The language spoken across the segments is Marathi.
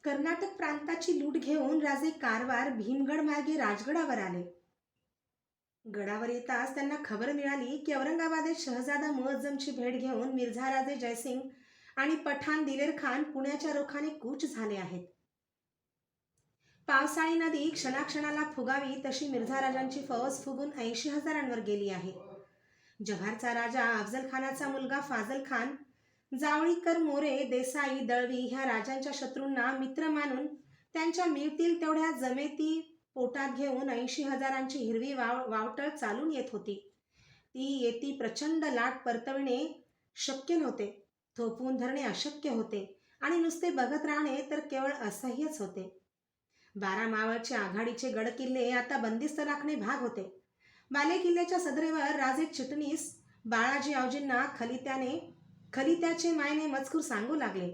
कर्नाटक प्रांताची लूट घेऊन राजे कारवार भीमगड मार्गे राजगडावर आले. गडावर येताच त्यांना खबर मिळाली की औरंगाबादेत शहजादा मुअज्जमची भेट घेऊन मिर्झा राजे जयसिंग आणि पठाण दिलेर खान पुण्याच्या रोखाने कूच झाले आहेत. पावसाळी नदी क्षणाक्षणाला फुगावी तशी मिर्झा राजांची फौज फुगून 80,000वर गेली आहे. जव्हारचा राजा अफजल खानाचा मुलगा फाजल खान, जावळीकर, मोरे, देसाई, दळवी ह्या राजांच्या शत्रूंना मित्र मानून त्यांच्या मिळतील तेवढ्या जमेती पोटात घेऊन 80,000ची हिरवी वावटळ चालून येत होती. ती येती प्रचंड लाट परतविणे शक्य नव्हते, थोपवून धरणे अशक्य होते आणि नुसते बघत राहणे तर केवळ असह्यच होते. 12 मावळचे आघाडीचे गडकिल्ले आता बंदिस्त राखणे भाग होते. बाले किल्ल्याच्या सदरेवर राजे चिटणीस बाळाजी आवजींना खलित्याचे मायने मजकूर सांगू लागले.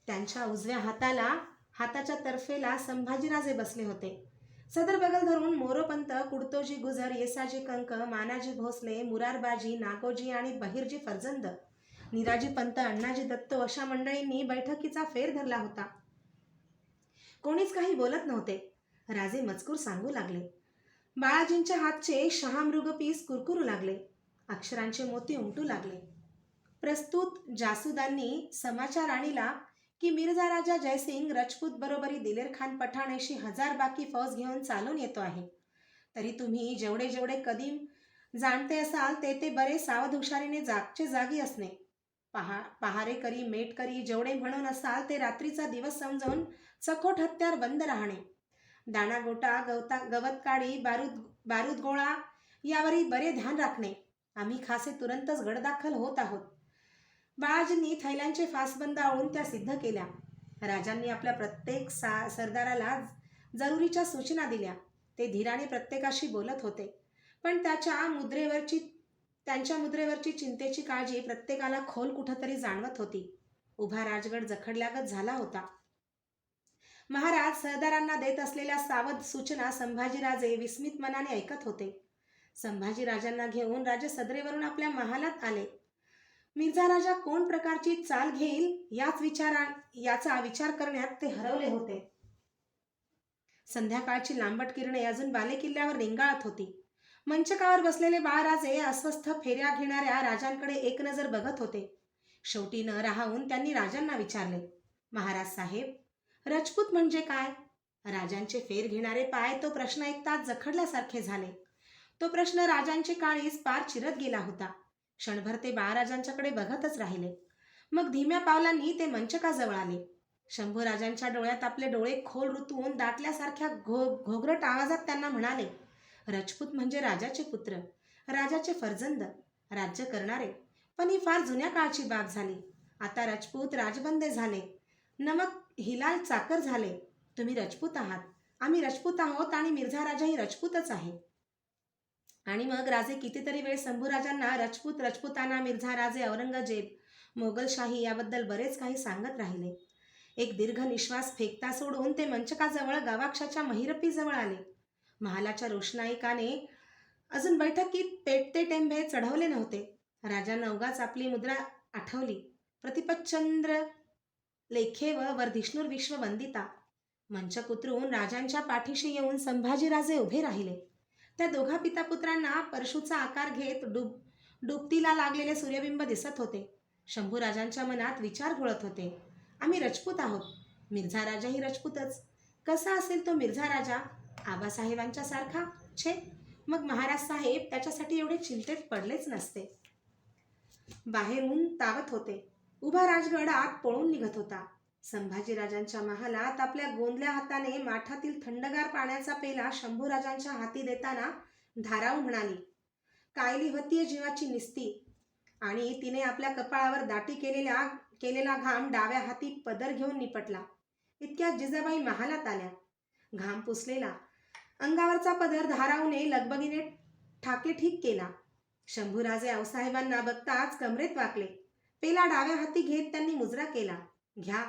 त्यांच्या उजव्या हाताच्या तर्फेला संभाजीराजे बसले होते. सदर बगल धरून मोरोपंत, कुडतोजी गुजर, येसाजी कंक, मानाजी भोसले, मुरारबाजी, नागोजी आणि बहिरजी फर्जंद, निराजी पंत, अण्णाजी दत्तो अशा मंडळींनी बैठकीचा फेर धरला होता. कोणीच काही बोलत नव्हते. राजे मजकूर सांगू लागले. बाळाजींच्या हातचे शहामृग पीस कुरकुरू लागले. अक्षरांचे मोती उमटू लागले. प्रस्तुत जासूदांनी समाचार आणला की मिर्झा राजा जयसिंग रजपूत बरोबरी दिलेर खान पठाण 80,000 बाकी फौज घेऊन चालून येतो आहे. तरी तुम्ही जेवढे जेवढे कदीम जाणते असाल ते बरे सावध हुशारीने जागचे जागी असणे, पहारेकरी मेटकरी जेवढे म्हणून असाल ते रात्रीचा दिवस समजून चकोट हत्यार बंद राहणे, दाणागोटा, गवतकाळी, बारूद गोळा यावरही बरे ध्यान राखणे. आम्ही खासे तुरंतच गडदाखल होत आहोत. बाळाजींनी थैल्यांचे फासबंद आवळून त्या सिद्ध केल्या. राजांनी आपल्या प्रत्येक सरदाराला जरुरीच्या सूचना दिल्या. ते धीराने प्रत्येकाशी बोलत होते, पण त्यांच्या मुद्रेवरची चिंतेची काळजी प्रत्येकाला खोल कुठंतरी जाणवत होती. उभा राजगड जखडल्यागत झाला होता. महाराज सरदारांना देत असलेल्या सावध सूचना संभाजीराजे विस्मित मनाने ऐकत होते. संभाजीराजांना घेऊन राजे सदरेवरून आपल्या महालात आले. मिर्झा राजा कोण प्रकारची चाल घेईल याचा विचार करण्यात ते हरवले होते. संध्याकाळची लांबट किरणे अजून बालेकिल्ल्यावर रिंगाळत होती. मंचकावर बसलेले बाळराजे अस्वस्थ फेऱ्या घेणाऱ्या राजांकडे एक नजर बघत होते. शेवटी न राहून त्यांनी राजांना विचारले, महाराज साहेब, रजपूत म्हणजे काय? राजांचे फेर घेणारे पाय तो प्रश्न ऐकताच जखडल्यासारखे झाले. तो प्रश्न राजांचे काळीज पार चिरत गेला होता. क्षणभर ते बाळराजांच्याकडे बघतच राहिले. मग धीम्या पावलांनी ते मंचकाजवळ आले. शंभूराजांच्या डोळ्यात आपले डोळे खोल रुतवून दाटल्यासारख्या घोगरट आवाजात त्यांना म्हणाले, रजपूत म्हणजे राजाचे पुत्र, राजाचे फर्जंद, राज्य करणारे. पण ही फार जुन्या काळची बाब झाली. आता राजपूत राजबंदे झाले, नमक हिलाल चाकर झाले. तुम्ही राजपूत आहात, आम्ही राजपूत आहोत आणि मिर्झा राजाही राजपूतच आहे. आणि मग राजे कितीतरी वेळ शंभूराजांना राजपुताना, मिर्झा राजे, औरंगजेब, मोगलशाही याबद्दल बरेच काही सांगत राहिले. एक दीर्घ निश्वास फेकता सोडून ते मंचकाजवळ गवाक्षाच्या महिरपीजवळ आले. महालाच्या रोषणाईकाने अजून बैठकीत पेटते टेंबे चढवले नव्हते. राजांना उगाच आपली मुद्रा आठवली. प्रतिपच्चंद्र लेखेव वर्धिष्णुर विश्ववंदिता. मंचक उतरून राजांच्या पाठीशी येऊन संभाजीराजे उभे राहिले. त्या दोघा पितापुत्रांना परशूचा आकार घेत डुबतीला लागलेले सूर्यबिंब दिसत होते. शंभूराजांच्या मनात विचार घोळत होते. आम्ही राजपूत आहोत, मिर्झा राजाही राजपूतच. कसा असेल तो मिर्झा राजा? आबासाहेबांच्या सारखा? छे, मग महाराज साहेब त्याच्यासाठी एवढे चिंतेत पडलेच नसते. बाहेरून तावत होते. उभा राजगड आत पळून निघत होता. संभाजीराजांच्या महालात आपल्या गोंदल्या हाताने माठातील थंडगार पाण्याचा पेला शंभूराजांच्या हाती देताना धाराऊ म्हणाली, कायली होतीये जीवाची निस्ती. आणि तिने आपल्या कपाळावर दाटी केलेला घाम डाव्या हाती पदर घेऊन निपटला. इतक्यात जिजाबाई महालात आल्या. घाम पुसलेला अंगावरचा पदर धाराऊने लगबगीने ठाके ठीक केला. शंभूराजे आऊसाहेबांना बघताच कमरेत वाकले. पेला डाव्या हाती घेत त्यांनी मुजरा केला. घ्या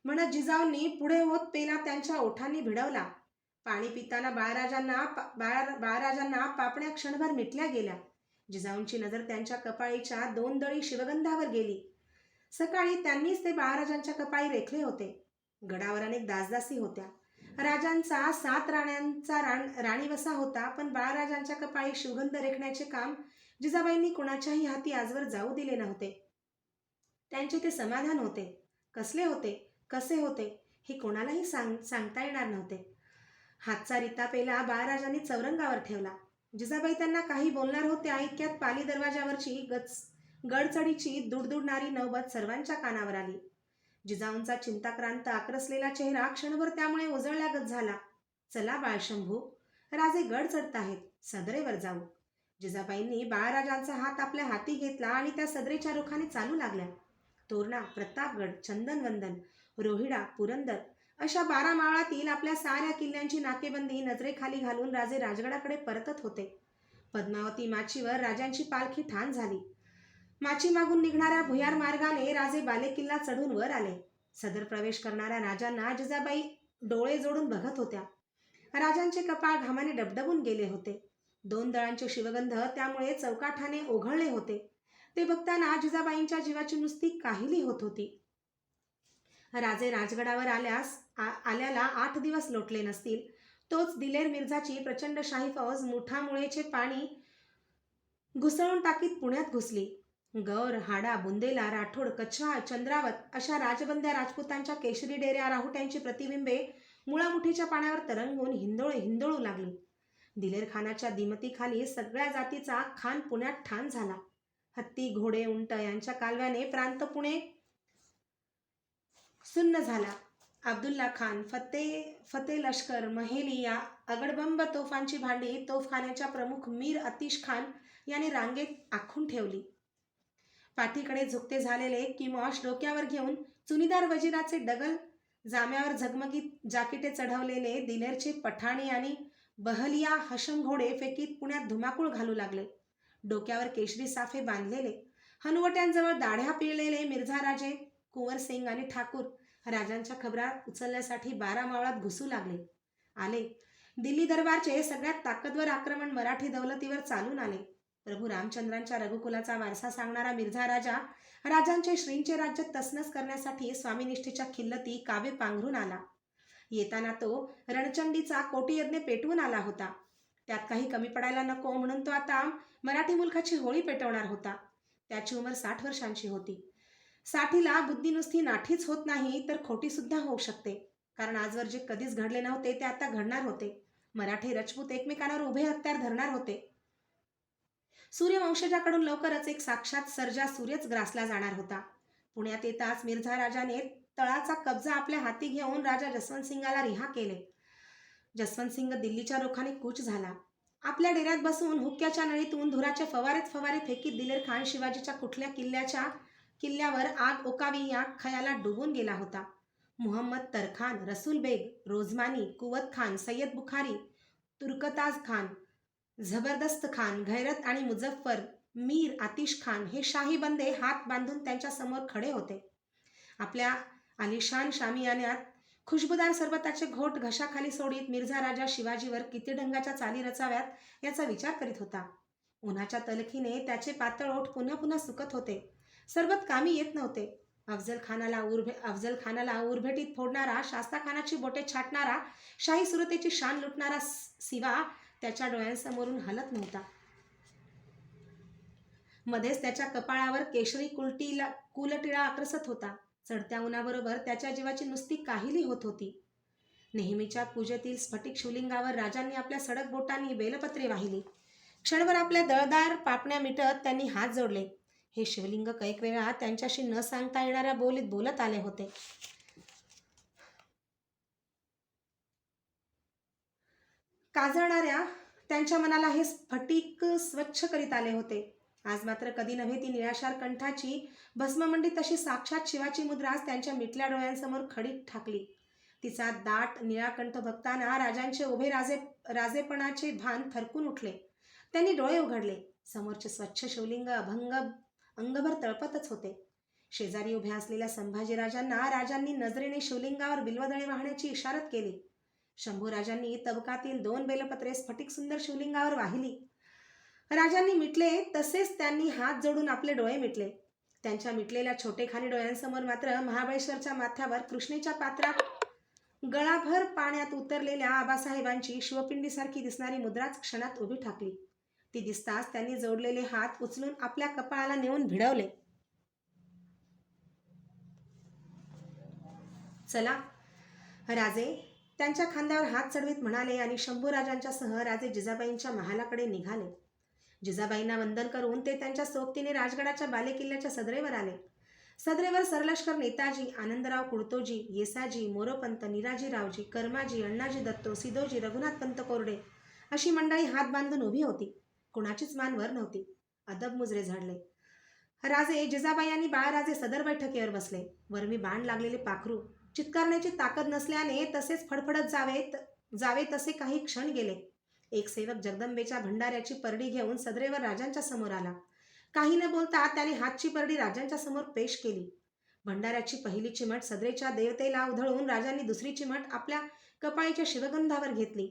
म्हणत जिजाऊंनी पुढे होत पेला त्यांच्या ओठांनी भिडवला. पाणी पिताना बाळराजांना पापण्या क्षणभर मिटल्या गेल्या. जिजाऊंची नजर त्यांच्या कपाळीच्या 2 दळी शिवगंधावर गेली. सकाळी त्यांनीच ते बाळराजांच्या कपाळी रेखले होते. गडावर अनेक दासदासी होत्या. राजांचा 7 राण्यांचा राणीवसा होता, पण बाळराजांच्या कपाळी शिवगंध रेखण्याचे काम जिजाबाईंनी कुणाच्याही हाती आजवर जाऊ दिले नव्हते. त्यांचे ते समाधान होते. कसले होते, कसे होते, हे कोणालाही सांगता येणार नव्हते. हातचा रितापेला बाळराजांनी चौरंगावर ठेवला. जिजाबाई त्यांना काही बोलणार होत्या इतक्यात पाली दरवाजावरची गडचढीची दुडदुडणारी नौबत सर्वांच्या कानावर आली. जिजाऊंचा चिंताक्रांत आक्रसलेला चेहरा क्षणभर त्यामुळे उजळल्यागत झाला. चला बाळशंभू, राजे गड चढताहेत, सदरेवर जाऊ. जिजाबाईंनी बाळराजांचा हात आपल्या हाती घेतला आणि त्या सदरेच्या रुखाने चालू लागल्या. तोरणा, प्रतापगड, चंदनवंदन, रोहिडा, पुरंदर अशा 12 मावळातील आपल्या साऱ्या किल्ल्यांची नाकेबंदी नजरेखाली घालून राजे राजगडाकडे परतत होते. पद्मावती माचीवर राजांची पालखी ठाण झाली. माची मागून निघणाऱ्या भुयार मार्गाने राजे बालेकिल्ला चढून वर आले. सदर प्रवेश करणाऱ्या राजांना जिजाबाई डोळे जोडून बघत होत्या. राजांचे कपाळ घामाने डबडबून गेले होते. 2 दळांचे शिवगंध त्यामुळे चौकाठाने ओघळले होते. ते बघताना जिजाबाईंच्या जीवाची नुसती काहिली होत होती. राजे राजगडावर आल्याला 8 दिवस लोटले नसतील, तोच दिलेर मिर्झाची प्रचंड शाही फौज मुठामुळेचे पाणी घुसळून टाकीत पुण्यात घुसली. गौर, हाडा, बुंदेला, राठोड, कछवार, चंद्रावत अशा राजबंद्या राजपुतांच्या केशरी डेऱ्या राहुट्यांची प्रतिबिंबे मुळामुठीच्या पाण्यावर तरंगून हिंदोळू लागली. दिलेर खानाच्या दिमतीखाली सगळ्या जातीचा खान पुण्यात ठाण झाला. हत्ती, घोडे, उंट यांच्या कालव्याने प्रांत पुणे सुन्न झाला. अब्दुल्ला खान, फते लष्कर, महेली या अगडबंब तोफांची भांडी तोफखान्याच्या प्रमुख मीर आतिश खान यांनी रांगेत आखून ठेवली. पाठीकडे झुकते झालेले किमॉश डोक्यावर घेऊन चुनीदार वजिराचे डगल जाम्यावर झगमगीत जाकिटे चढवलेले दिलेरचे पठाणी आणि बहलिया हशम घोडे फेकीत पुण्यात धुमाकूळ घालू लागले. डोक्यावर केशरी साफे बांधलेले, हनुवट्यांजवळ दाढ्या पिळलेले मिर्झाराजे, कुंवरसिंग आणि ठाकूर राजांच्या खबरा उचलण्यासाठी 12 मावळात घुसू आले. दिल्ली दरबारचे सगळ्यात ताकदवर आक्रमण मराठी दौलतीवर चालून आले. प्रभू रामचंद्रांच्या रघुकुलाचा वारसा सांगणारा मिर्झा राजा राजांचे श्रींचे राज्य तसनस करण्यासाठी स्वामीनिष्ठेच्या खिल्लती कावे पांघरून आला. येताना तो रणचंडीचा कोटीयज्ञ पेटवून आला होता. त्यात काही कमी पडायला नको म्हणून तो आता मराठी मुलखाची होळी पेटवणार होता. त्याची उमर 60 वर्षांची होती. 60ला बुद्धी नुसती नाठीच होत नाही तर खोटी सुद्धा होऊ शकते. कारण आजवर जे कधीच घडले नव्हते ते आता घडणार होते. मराठी राजपूत एकमेकांवर उभे हत्यार धरणार होते. सूर्यवंशजाकडून लवकरच एक साक्षात सर्जा सूर्यच ग्रासला जाणार होता. पुण्यात येताच मिर्झा राजाने तळाचा कब्जा आपल्या हाती घेऊन राजा जसवंतसिंगाला रिहा केले. जसवंतसिंग दिल्लीच्या रोखाने कूच झाला. आपल्या डेऱ्यात बसून हुक्क्याच्या नळीतून धुराचे फवारे फेकीत दिलेर खान शिवाजीच्या कुठल्या किल्ल्यावर आग ओकावी या खयाला डुबून गेला होता. मुहम्मद तरखान, रसूल बेग, रोजमानी, कुवत खान, सय्यद बुखारी, तुर्कताज खान, जबरदस्त खान, गैरत आणि मुझफ्फर, मीर आतिश खान हे शाही बंदे हात बांधून त्यांच्या समोर खडे होते. आपल्या आलिशान शामियान्यात खुशबुदार सरबताचे घोट घशाखाली सोडीत मिर्झा राजा शिवाजीवर किती ढंगाच्या चाली रचाव्यात याचा विचार करीत होता. उन्हाच्या तलखीने त्याचे पातळ ओठ पुन्हा सुकत होते. सरबत कामी येत नव्हते. अफजल खानाला उरभेटीत फोडणारा, शास्ताखानाची बोटे छाटणारा, शाही सुरतेची शान लुटणारा सिवा त्याच्या डोळ्यांसमोरून हलत नव्हता. मध्येच त्याच्या कपाळावर केशरी कुलटिळा आक्रसत होता. चढत्या उन्हाबरोबर त्याच्या जीवाची नुसती काहिली होत होती. नेहमीच्या पूजेतील स्फटिक शिवलिंगावर राजांनी आपल्या सडक बोटांनी बेलपत्रे वाहिली. क्षणभर आपल्या दळदार पापण्या मिटत त्यांनी हात जोडले. हे शिवलिंग कैक वेळा त्यांच्याशी न सांगता येणाऱ्या बोलीत बोलत आले होते. काजळणाऱ्या त्यांच्या मनाला हे स्फटिक स्वच्छ करीत आले होते. आज मात्र कधी नव्हे ती निराशार कंठाची भस्ममंडी तशी साक्षात शिवाची मुद्रास त्यांच्या मिटल्या डोळ्यांसमोर खडी ठाकली. तिचा दाट निळा कंठ बघताना राजांचे उभे राजेपणाचे भान थरकून उठले. त्यांनी डोळे उघडले. समोरचे स्वच्छ शिवलिंग अंगभर तळपतच होते. शेजारी उभ्या असलेल्या संभाजीराजांना राजांनी नजरेने शिवलिंगावर बिल्वदळे वाहण्याची इशारत केली. शंभूराजांनी तबकातील 2 बेलपत्रे स्फटिक सुंदर शिवलिंगावर वाहिली. राजांनी मिटले तसेच त्यांनी हात जोडून आपले डोळे मिटले. त्यांच्या मिटलेल्या छोटेखानी डोळ्यांसमोर मात्र महाबळेश्वरच्या माथ्यावर कृष्णेच्या पात्रात गळाभर पाण्यात उतरलेल्या आबासाहेबांची शिवपिंडीसारखी दिसणारी मुद्राच क्षणात उभी ठाकली. ती दिसताच त्यांनी जोडलेले हात उचलून आपल्या कपाळाला नेऊन भिडवले. चला राजे, त्यांच्या खांद्यावर हात चढवीत म्हणाले आणि शंभूराजांच्या सह राजे जिजाबाईंच्या महालाकडे निघाले. जिजाबाईंना वंदन करून ते त्यांच्या सोबतीने राजगडाच्या बालेकिल्ल्याच्या सदरेवर आले. सदरेवर सरलष्कर नेताजी, आनंदराव कुडतोजी, येसाजी, मोरोपंत, निराजीरावजी, कर्माजी, अण्णाजी दत्तो, सिदोजी, रघुनाथपंत कोरडे अशी मंडळी हात बांधून उभी होती. कुणाचीच मान वर नव्हती. अदब मुजरे झडले. राजे जिजाबाई आणि बाळराजे सदर बैठकीवर बसले. वरमी बाण लागलेले पाखरू चित्कारण्याची ताकद नसल्याने तसेच फडफडत जावे तसे काही क्षण गेले. एक सेवक जगदंबेच्या भंडाऱ्याची परडी घेऊन सदरेवर राजांच्या समोर आला. काही न बोलता त्याने हातची परडी राजांच्या समोर पेश केली. भंडाऱ्याची पहिली चिमट सदरेच्या देवतेला उधळून राजांनी दुसरी चिमट आपल्या कपाळीच्या शिवगंधावर घेतली.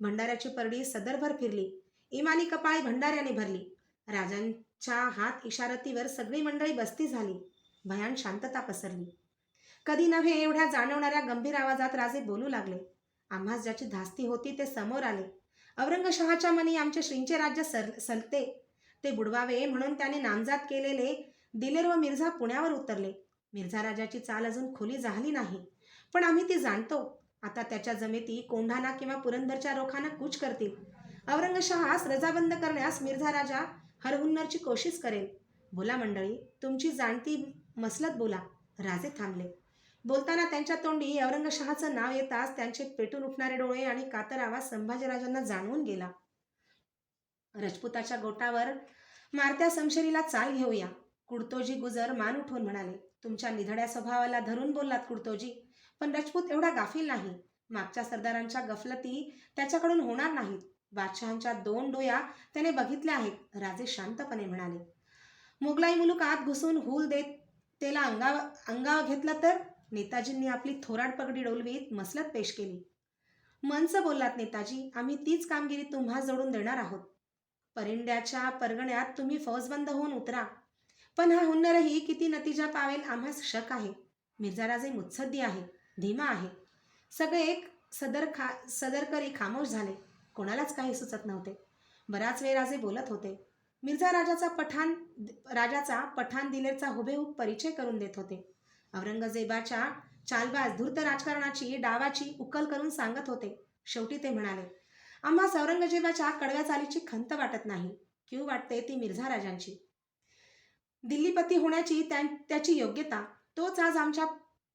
भंडाऱ्याची परडी सदरभर फिरली. इमानी कपाळी भंडाऱ्याने भरली. राजांच्या हात इशारतीवर सगळी मंडळी बसती झाली. भयान शांतता पसरली. कधी नव्हे एवढ्या जाणवणाऱ्या गंभीर आवाजात राजे बोलू लागले. आम्हास ज्याची धास्ती होती ते समोर आले. औरंगशहाच्या मनी आमचे श्रींचे राज्य सलते ते बुडवावे म्हणून त्याने नामजात केलेले दिलेर व मिर्झा पुण्यावर उतरले. मिर्झा राजाची चाल अजून खुली झाली नाही, पण आम्ही ती जाणतो. आता त्याच्या जमेती कोंढाणा किंवा पुरंदरच्या रोखांना कूच करतील. औरंगशहास रजाबंद करण्यास मिर्झा राजा हरहुन्नरची कोशिश करेल. बोला मंडळी, तुमची जाणती मसलत बोला. राजे थांबले. बोलताना त्यांच्या तोंडी औरंगशहाचं नाव येताच त्यांचे पेटून उठणारे डोळे आणि कातर आवाज संभाजीराजांना जाणवून गेला. राजपुताच्या गोटावर मारत्या समशेरीला चाल घेऊया. कुडतोजी गुजर मान उठवून म्हणाले. तुमच्या निधड्या स्वभावाला धरून बोललात कुडतोजी, पण राजपूत एवढा गाफील नाही. मागच्या सरदारांच्या गफलती त्याच्याकडून होणार नाहीत. बादशहांच्या 2 डोया त्याने बघितल्या आहेत. राजे शांतपणे म्हणाले. मुघलाई मुलुकात घुसून हुल देत त्याला अंगावर घेतलं तर? नेताजींनी आपली थोराड पगडी डोलवीत मसलत पेश केली. मनच बोललात नेताजी, आम्ही तीच कामगिरी तुम्हा जोडून देणार आहोत. परिंड्याच्या परगण्यात तुम्ही फौजबंद होऊन उतरा, पण हा हुन्नरही किती नतीजा पावेल आम्हास शक आहे. मिर्झाराजे मुत्सद्दी आहे, धीमा आहे. सगळे एक सदरकरी खामोश झाले. कोणालाच काही सुचत नव्हते. बराच वेळ राजे बोलत होते. मिर्झा राजाचा पठाण दिलेरचा हुबेहूब परिचय करून देत होते. औरंगजेबाच्या चालबाज धूर्त राजकारणाची डावाची उकल करून सांगत होते. शेवटी ते म्हणाले, आम्हास औरंगजेबाच्या कडव्या चालीची खंत वाटत नाही. क्यू वाटते ती मिर्झा राजांची. दिल्लीपती होण्याची त्याची योग्यता. तोच आज आमच्या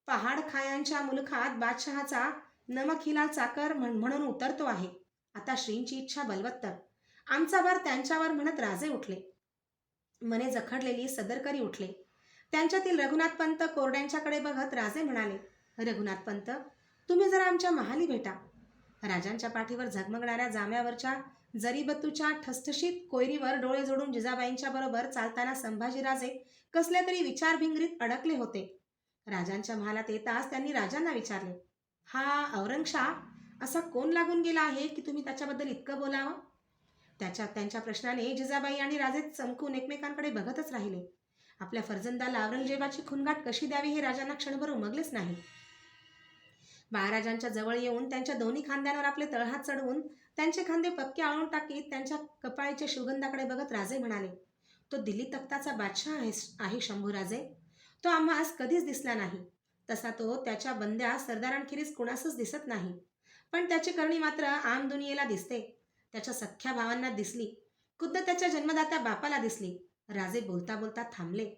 पहाडखायांच्या मुलखात बादशहाचा नमखिलाल चाकर म्हणून उतरतो आहे. आता श्रींची इच्छा बलवत्तर. आमचा भार त्यांच्यावर म्हणत राजे उठले. मने जखडलेली सदरकरी उठले. त्यांच्यातील रघुनाथपंत कोरड्यांच्याकडे बघत राजे म्हणाले, रघुनाथपंत, तुम्ही जरा आमच्या महाली भेटा. राजांच्या पाठीवर झगमगणाऱ्या जाम्यावरच्या जरीबतूच्या ठसठशीत कोयरीवर डोळे जोडून जिजाबाईंच्या बरोबर चालताना संभाजीराजे कसल्या तरी विचारभिंगरीत अडकले होते. राजांच्या महालात येताच त्यांनी राजांना विचारले, हा औरंगशाह असा कोण लागून गेला आहे की तुम्ही त्याच्याबद्दल इतकं बोलावं? त्यांच्या प्रश्नाने जिजाबाई आणि राजे चमकून एकमेकांकडे बघतच राहिले. आपल्या फर्जंदाला औरंगजेबाची खुणगाठ कशी द्यावी हे राजांना क्षणभर उमगलेच नाही. बाळराजांच्या जवळ येऊन त्यांच्या दोन्ही खांद्यांवर आपले तळहात चढवून त्यांचे खांदे पक्के आळून टाकीत त्यांच्या कपाळीच्या शिवगंधाकडे बघत राजे म्हणाले, तो दिल्ली तख्ताचा बादशाह आहे शंभूराजे. तो आम्हास कधीच दिसला नाही. तसा तो त्याच्या बंद्या सरदारांखेरीज कुणासच दिसत नाही. पण त्याची करणी मात्र आम दुनियेला दिसते. त्याच्या सख्ख्या भावांना दिसली. खुद्द त्याच्या जन्मदात्या बापाला दिसली. राजे बोलता बोलता थांबले.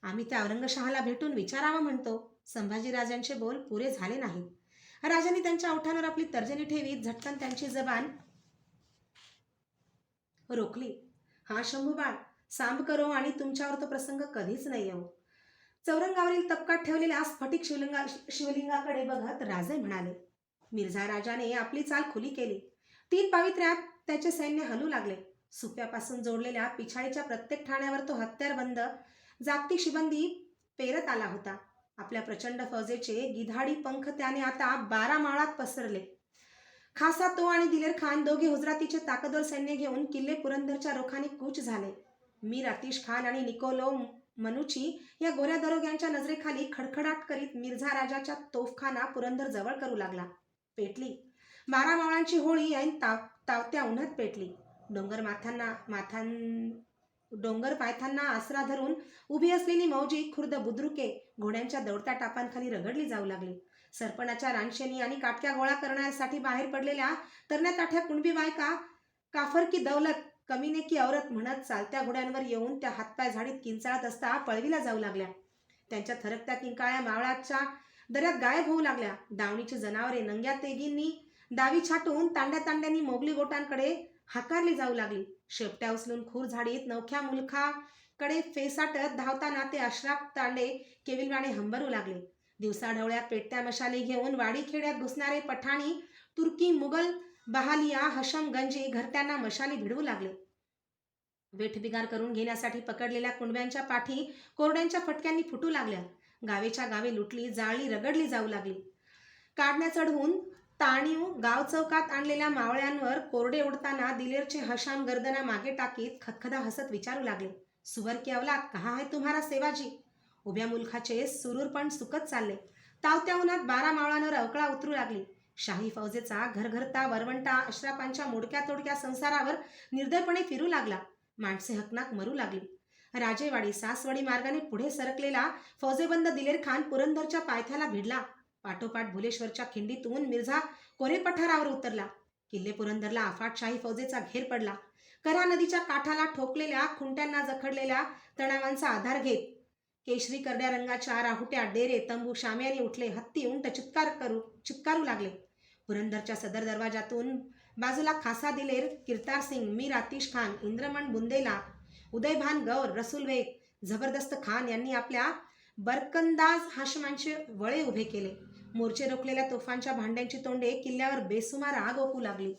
आम्ही त्या औरंगशहाला भेटून विचारावं म्हणतो. संभाजीराजांचे बोल पुरे झाले नाहीत. राजांनी त्यांच्या ओठांवर आपली तर्जनी ठेवीत झटकन त्यांची जबान रोखली. हा शंभूबाळ, सांभ करो आणि तुमच्यावर तो प्रसंग कधीच नाही येऊ. चौरंगावरील तपकात ठेवलेल्या स्फटिक शिवलिंगाकडे बघत राजे म्हणाले, मिर्झा राजाने आपली चाल खुली केली. 3 पावित्र्यात त्याचे सैन्य हलू लागले. सुप्यापासून जोडलेल्या पिछाडीच्या प्रत्येक ठाण्यावर तो हत्यारबंद जागतिक शिबंदी पेरत आला होता. आपल्या प्रचंड फौजेचे गिधाडी पंख त्याने आता 12 माळात पसरले. खासा तो आणि दिलेर खान दोघे हुजरातीचे ताकदवर सैन्य घेऊन किल्ले पुरंदरच्या रोखाने कूच झाले. मीर आतिश खान आणि निकोलो मनूची या गोऱ्या दरोग्यांच्या नजरेखाली खडखडाट करीत मिर्झा राजाच्या तोफखाना पुरंदर जवळ करू लागला. पेटली. 12 मावळांची होळी ऐन तावत्या उन्हात पेटली. डोंगर पायथ्यांना आसरा धरून उभी असलेली मौजी खुर्द बुद्रुके घोड्यांच्या दौडत्या टापांखाली रगडली जाऊ लागली. सरपणाच्या रानशेनी आणि काटक्या गोळा करण्यासाठी बाहेर पडलेल्या तरण्या ताठ्या कुणबी बायका काफर की दौलत, कमीने की औरत म्हणत चालत्या घोड्यांवर येऊन त्या हातपाय झाडीत किंचाळत असता पळवीला जाऊ लागल्या. त्यांच्या थरकत्या किंकाळ्या मावळाच्या दऱ्यात गायब होऊ लागल्या. दावणीची जनावरे नंग्या तेगींनी दावी छाटून तांड्या तांड्यांनी मोगली गोटांकडे हाकारली जाऊ लागली. शेपट्या उचलून खूर झाडीत नवख्या मुलखाकडे फेसाटत धावताना ते अश्राक तांडे केविलवाणे हंबरू लागले. दिवसाढवळ्यात पेटत्या मशाली घेऊन वाडी खेड्यात घुसणारे पठाणी, तुर्की, मुघल, बहालिया, हशम, गंजी घरट्यांना मशाली भिडवू लागले. वेठबिगार करून घेण्यासाठी पकडलेल्या कुणब्यांच्या पाठी कोरड्यांच्या फटक्यांनी फुटू लागल्या. गावेच्या गावे लुटली, जाळली, रगडली जाऊ लागली. काढण्या चढवून ताणीव गाव चौकात आणलेल्या मावळ्यांवर कोरडे उडताना दिलेरचे हशाम गर्दना मागे टाकीत खदखदा हसत विचारू लागले, सुवर की अवलाद, कहा है तुम्हारा सेवाजी? उभ्या मुलखाचे सुरूरपण सुकत चालले. तावत्या उन्हात 12 मावळांवर अवकळा उतरू लागली. शाही फौजेचा घरघरता वरवंटा अश्रापांच्या मोडक्या तोडक्या संसारावर निर्दयपणे फिरू लागला. माणसे हकनाक मरू लागली. राजेवाडी सासवडी मार्गाने पुढे सरकलेला फौजेबंद दिलेर खान पुरंदरच्या पायथ्याला भिडला. पाठोपाठ भुलेश्वरच्या खिंडीतून मिर्झा कोरे पठारावर उतरला. किल्ले पुरंदरला अफाट शाही फौजेचा घेर पडला. कऱ्हा नदीच्या काठाला ठोकलेल्या खुंट्यांना जखडलेल्या तणावांचा आधार घेत केशरी करड्या रंगाच्या राहुट्या, डेरे, तंबू शाम्याने उठले. हत्ती उंट चित्कारू लागले. पुरंदरच्या सदर दरवाजातून बाजूला खासा दिलेर, किरतार सिंग, मीर आतिश खान, इंद्रमण बुंदेला, उदयभान गौर, रसूल बेग, जबरदस्त खान यांनी आपल्या बरकंदाज हाशमांचे वळे उभे केले. मोर्चे रोखलेल्या तोफांच्या भांड्यांची तोंडे किल्ल्यावर बेसुमार आग ओकू लागली.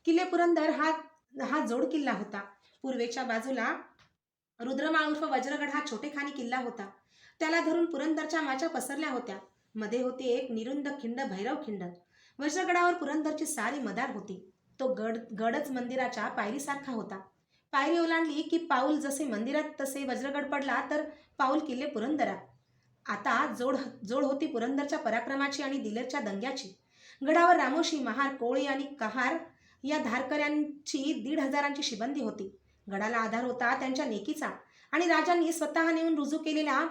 किल्ले पुरंदर हा जोड किल्ला होता. पूर्वेच्या बाजूला रुद्रमाळ उर्फ वज्रगड हा छोटेखानी किल्ला होता. त्याला धरून पुरंदरच्या माच्या पसरल्या होत्या. मध्ये होती एक निरुंद खिंड, भैरव खिंड. वज्रगडावर पुरंदरची सारी मदार होती. तो गडच मंदिराच्या पायरीसारखा होता. पायरी ओलांडली की पाऊल जसे मंदिरात तसे वज्रगड पडला तर पाऊल किल्ले पुरंदरात. आता जोड होती पुरंदरच्या पराक्रमाची आणि दिलेरच्या दंग्याची. गडावर रामोशी, महार, कोळी आणि कहार या धारकऱ्यांची 1,500 शिबंदी होती. गडाला आधार होता त्यांच्या नेकीचा आणि राजांनी स्वतः नेऊन रुजू केलेल्या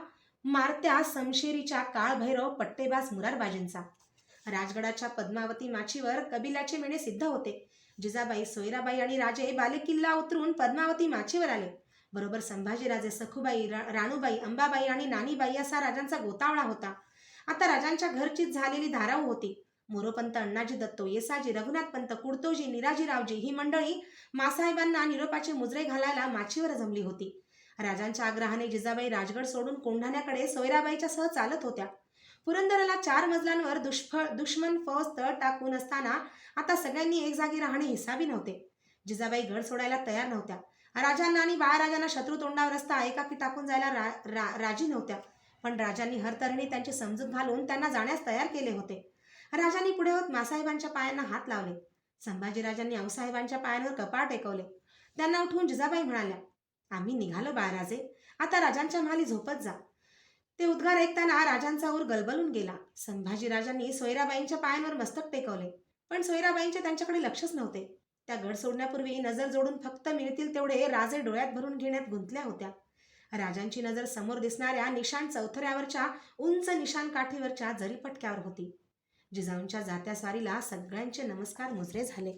मारत्या समशेरीच्या काळभैरव पट्टेबाज मुरारबाजींचा. राजगडाच्या पद्मावती माचीवर कबिलाचे मेणे सिद्ध होते. जिजाबाई, सोयराबाई आणि राजे बालेकिल्ला उतरून पद्मावती माचीवर आले. बरोबर संभाजीराजे, सखुबाई, राणूबाई, अंबाबाई आणि नानीबाई असा राजांचा गोतावळा होता. आता राजांच्या घरचीच झालेली धाराऊ होती. मोरोपंत, अण्णाजी दत्तो, येसाजी, रघुनाथपंत, कुडतोजी, निराजीरावजी ही मंडळी मासाहेबांना निरोपाचे मुजरे घालायला माचीवर जमली होती. राजांच्या आग्रहाने जिजाबाई राजगड सोडून कोंढाण्याकडे सोयराबाईच्या सह चालत होत्या. पुरंदराला 4 मजल्यांवर दुश्मन फौज तळ टाकून असताना आता सगळ्यांनी एक जागी राहणे हिसाबी नव्हते. जिजाबाई गड सोडायला तयार नव्हत्या. राजांना आणि बाळराजांना शत्रू तोंडावर असता एकाकी टाकून जायला राजी नव्हत्या. पण राजांनी हरतऱ्हेने त्यांची समजूत घालून त्यांना जाण्यास तयार केले होते. राजांनी पुढे होत मासाहेबांच्या पायांना हात लावले. संभाजीराजांनी आऊसाहेबांच्या पायांवर कपाळ टेकवले. त्यांना उठवून जिजाबाई म्हणाल्या, आम्ही निघालो बाळराजे, आता राजांच्या महाली झोपत जा. ते उद्गार ऐकताना राजांचा ऊर गलबलून गेला. संभाजीराजांनी सोयराबाईंच्या पायांवर मस्तक टेकवले. पण सोयराबाईंचे त्यांच्याकडे लक्षच नव्हते. त्या गड सोडण्यापूर्वी नजर जोडून फक्त मिळतील तेवढे राजे डोळ्यात भरून घेण्यात गुंतल्या होत्या. राजांची नजर समोर दिसणाऱ्या निशाण चौथऱ्यावरच्या उंच निशाण काठीवरच्या जरीपटक्यावर होती. जिजाऊंच्या जात्या स्वारीला सगळ्यांचे नमस्कार मुजरे झाले.